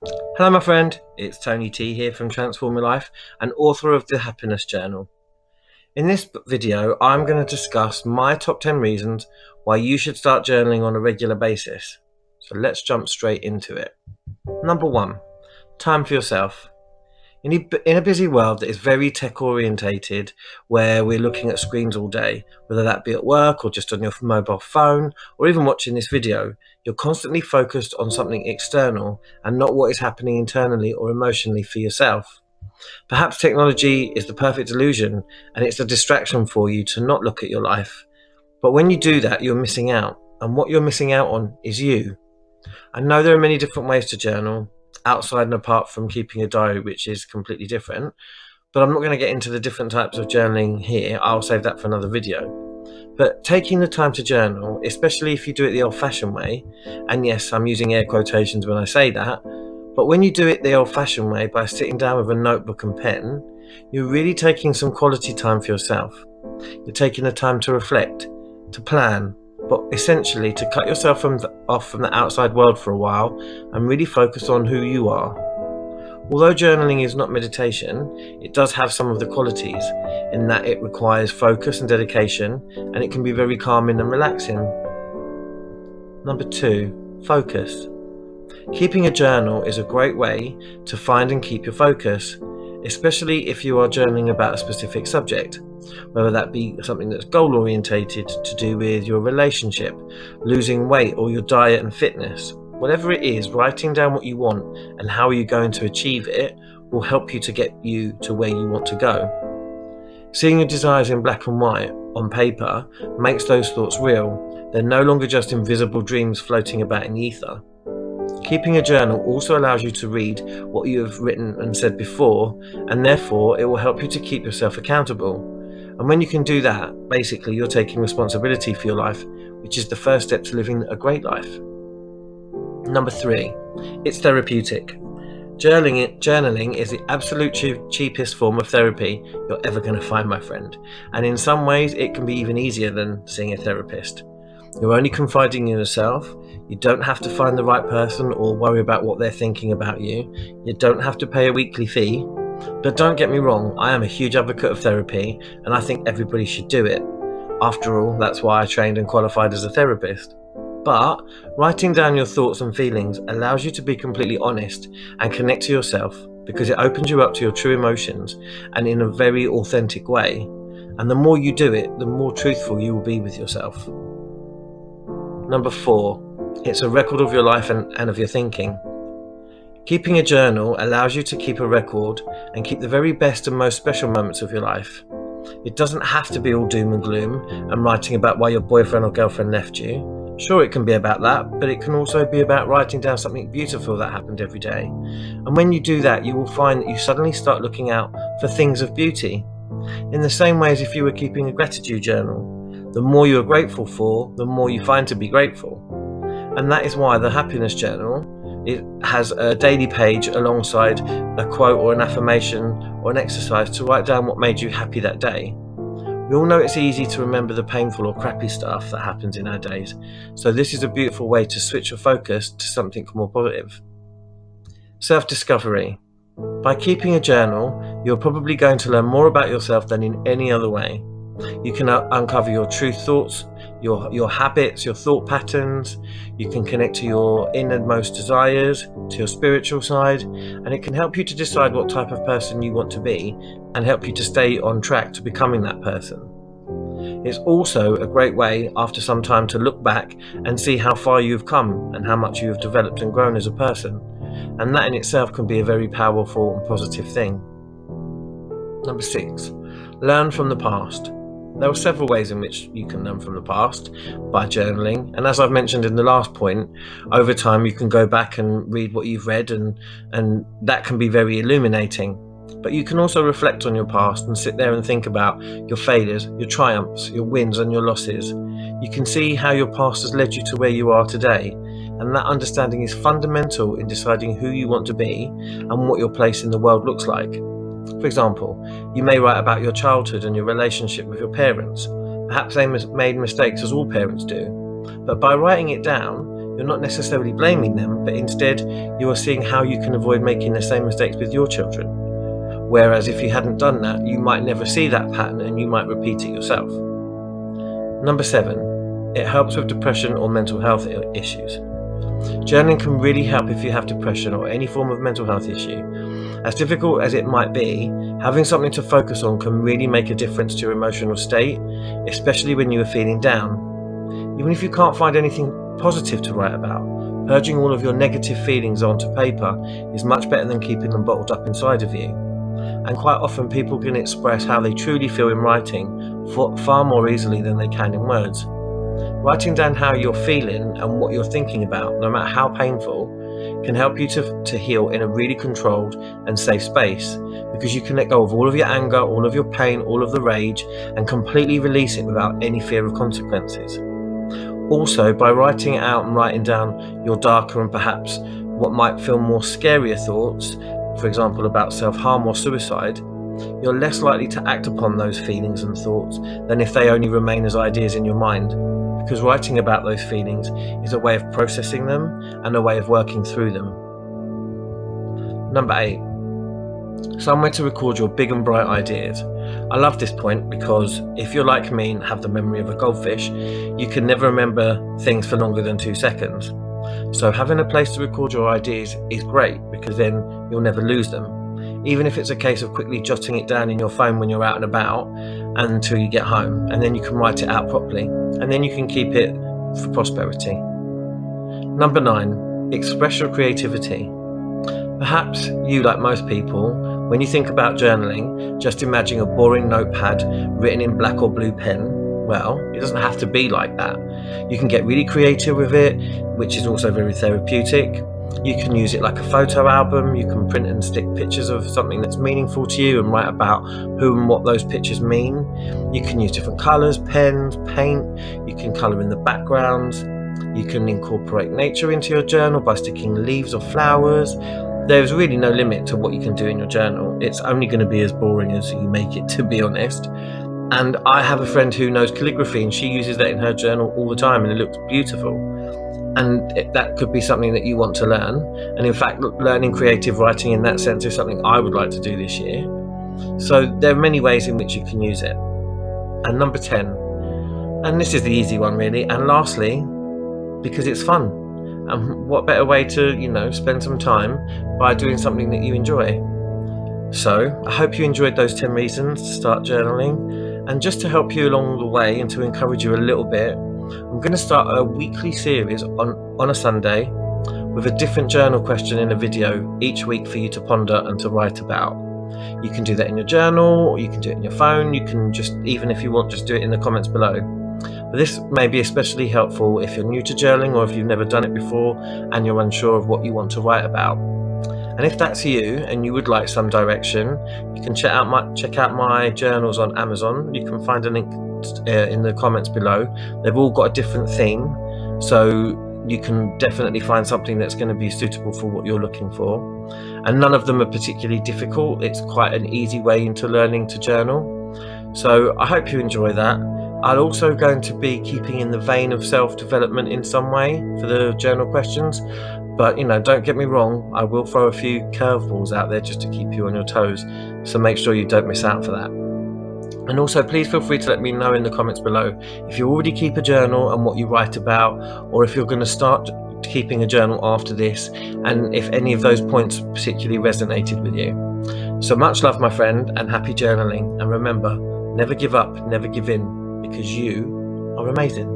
Hello my friend, it's Tony T here from Transform Your Life and author of The Happiness Journal. In this video, I'm going to discuss my top 10 reasons why you should start journaling on a regular basis. So let's jump straight into it. Number 1, time for yourself. In a busy world that is very tech orientated, where we're looking at screens all day, whether that be at work or just on your mobile phone, or even watching this video, you're constantly focused on something external and not what is happening internally or emotionally for yourself. Perhaps technology is the perfect illusion and it's a distraction for you to not look at your life. But when you do that, you're missing out. And what you're missing out on is you. I know there are many different ways to journal, outside and apart from keeping a diary, which is completely different. But I'm not going to get into the different types of journaling here. I'll save that for another video. But taking the time to journal, especially if you do it the old-fashioned way, and yes, I'm using air quotations when I say that, but when you do it the old-fashioned way by sitting down with a notebook and pen, you're really taking some quality time for yourself. You're taking the time to reflect, to plan, but essentially to cut yourself off from the outside world for a while and really focus on who you are. Although journaling is not meditation, it does have some of the qualities in that it requires focus and dedication, and it can be very calming and relaxing. Number 2, focus. Keeping a journal is a great way to find and keep your focus, especially if you are journaling about a specific subject, whether that be something that's goal orientated to do with your relationship, losing weight, or your diet and fitness. Whatever it is, writing down what you want and how you're going to achieve it will help you to get you to where you want to go. Seeing your desires in black and white on paper makes those thoughts real. They're no longer just invisible dreams floating about in the ether. Keeping a journal also allows you to read what you have written and said before, and therefore it will help you to keep yourself accountable. And when you can do that, basically you're taking responsibility for your life, which is the first step to living a great life. Number 3, it's therapeutic. Journaling is the absolute cheapest form of therapy you're ever going to find, my friend. And in some ways it can be even easier than seeing a therapist. You're only confiding in yourself. You don't have to find the right person or worry about what they're thinking about you. You don't have to pay a weekly fee. But don't get me wrong, I am a huge advocate of therapy and I think everybody should do it. After all, that's why I trained and qualified as a therapist. But writing down your thoughts and feelings allows you to be completely honest and connect to yourself, because it opens you up to your true emotions and in a very authentic way. And the more you do it, the more truthful you will be with yourself. Number 4, it's a record of your life and of your thinking. Keeping a journal allows you to keep a record and keep the very best and most special moments of your life. It doesn't have to be all doom and gloom and writing about why your boyfriend or girlfriend left you. Sure, it can be about that, but it can also be about writing down something beautiful that happened every day. And when you do that, you will find that you suddenly start looking out for things of beauty. In the same way as if you were keeping a gratitude journal. The more you are grateful for, the more you find to be grateful. And that is why the Happiness Journal, it has a daily page alongside a quote or an affirmation or an exercise to write down what made you happy that day. We all know it's easy to remember the painful or crappy stuff that happens in our days, so this is a beautiful way to switch your focus to something more positive. Self-discovery. By keeping a journal, you're probably going to learn more about yourself than in any other way. You can uncover your true thoughts, your habits, your thought patterns. You can connect to your innermost desires, to your spiritual side, and it can help you to decide what type of person you want to be and help you to stay on track to becoming that person. It's also a great way after some time to look back and see how far you've come and how much you have developed and grown as a person, and that in itself can be a very powerful and positive thing. Number 6, learn from the past. There are several ways in which you can learn from the past by journaling, and as I've mentioned in the last point, over time you can go back and read what you've read and that can be very illuminating. But you can also reflect on your past and sit there and think about your failures, your triumphs, your wins and your losses. You can see how your past has led you to where you are today, and that understanding is fundamental in deciding who you want to be and what your place in the world looks like. For example, you may write about your childhood and your relationship with your parents. Perhaps they made mistakes, as all parents do. But by writing it down, You're not necessarily blaming them, but instead you are seeing how you can avoid making the same mistakes with your children. Whereas if you hadn't done that, you might never see that pattern and you might repeat it yourself. Number 7, it helps with depression or mental health issues. Journaling can really help if you have depression or any form of mental health issue. As difficult as it might be, having something to focus on can really make a difference to your emotional state, especially when you are feeling down. Even if you can't find anything positive to write about, purging all of your negative feelings onto paper is much better than keeping them bottled up inside of you. And quite often people can express how they truly feel in writing far more easily than they can in words. Writing down how you're feeling and what you're thinking about, no matter how painful, can help you to heal in a really controlled and safe space, because you can let go of all of your anger, all of your pain, all of the rage, and completely release it without any fear of consequences. Also, by writing it out and writing down your darker and perhaps what might feel more scarier thoughts, for example about self-harm or suicide, you're less likely to act upon those feelings and thoughts than if they only remain as ideas in your mind, because writing about those feelings is a way of processing them and a way of working through them. Number 8, somewhere to record your big and bright ideas. I love this point because if you're like me and have the memory of a goldfish, you can never remember things for longer than 2 seconds. So having a place to record your ideas is great, because then you'll never lose them, even if it's a case of quickly jotting it down in your phone when you're out and about until you get home, and then you can write it out properly, and then you can keep it for prosperity. Number 9, express your creativity. Perhaps you, like most people, when you think about journaling, just imagine a boring notepad written in black or blue pen. Well, it doesn't have to be like that. You can get really creative with it, which is also very therapeutic. You can use it like a photo album. You can print and stick pictures of something that's meaningful to you and write about who and what those pictures mean. You can use different colours, pens, paint. You can colour in the backgrounds. You can incorporate nature into your journal by sticking leaves or flowers. There's really no limit to what you can do in your journal. It's only going to be as boring as you make it, to be honest. And I have a friend who knows calligraphy, and she uses that in her journal all the time, and it looks beautiful. And that could be something that you want to learn. And in fact, learning creative writing in that sense is something I would like to do this year. So there are many ways in which you can use it. And number 10, and this is the easy one really, and lastly, because it's fun. And what better way to, spend some time by doing something that you enjoy. So I hope you enjoyed those 10 reasons to start journaling. And just to help you along the way and to encourage you a little bit, I'm going to start a weekly series on a Sunday with a different journal question in a video each week for you to ponder and to write about. You can do that in your journal, or you can do it in your phone. You can just, even if you want, just do it in the comments below. But this may be especially helpful if you're new to journaling or if you've never done it before and you're unsure of what you want to write about. And if that's you and you would like some direction, you can check out my journals on Amazon. You can find a link in the comments below. They've all got a different theme, so you can definitely find something that's going to be suitable for what you're looking for. And none of them are particularly difficult. It's quite an easy way into learning to journal. So I hope you enjoy that. I'm also going to be keeping in the vein of self-development in some way for the journal questions. But don't get me wrong, I will throw a few curveballs out there just to keep you on your toes. So make sure you don't miss out for that. And also please feel free to let me know in the comments below if you already keep a journal and what you write about, or if you're going to start keeping a journal after this, and if any of those points particularly resonated with you. So much love, my friend, and happy journaling. And remember, never give up, never give in, because you are amazing.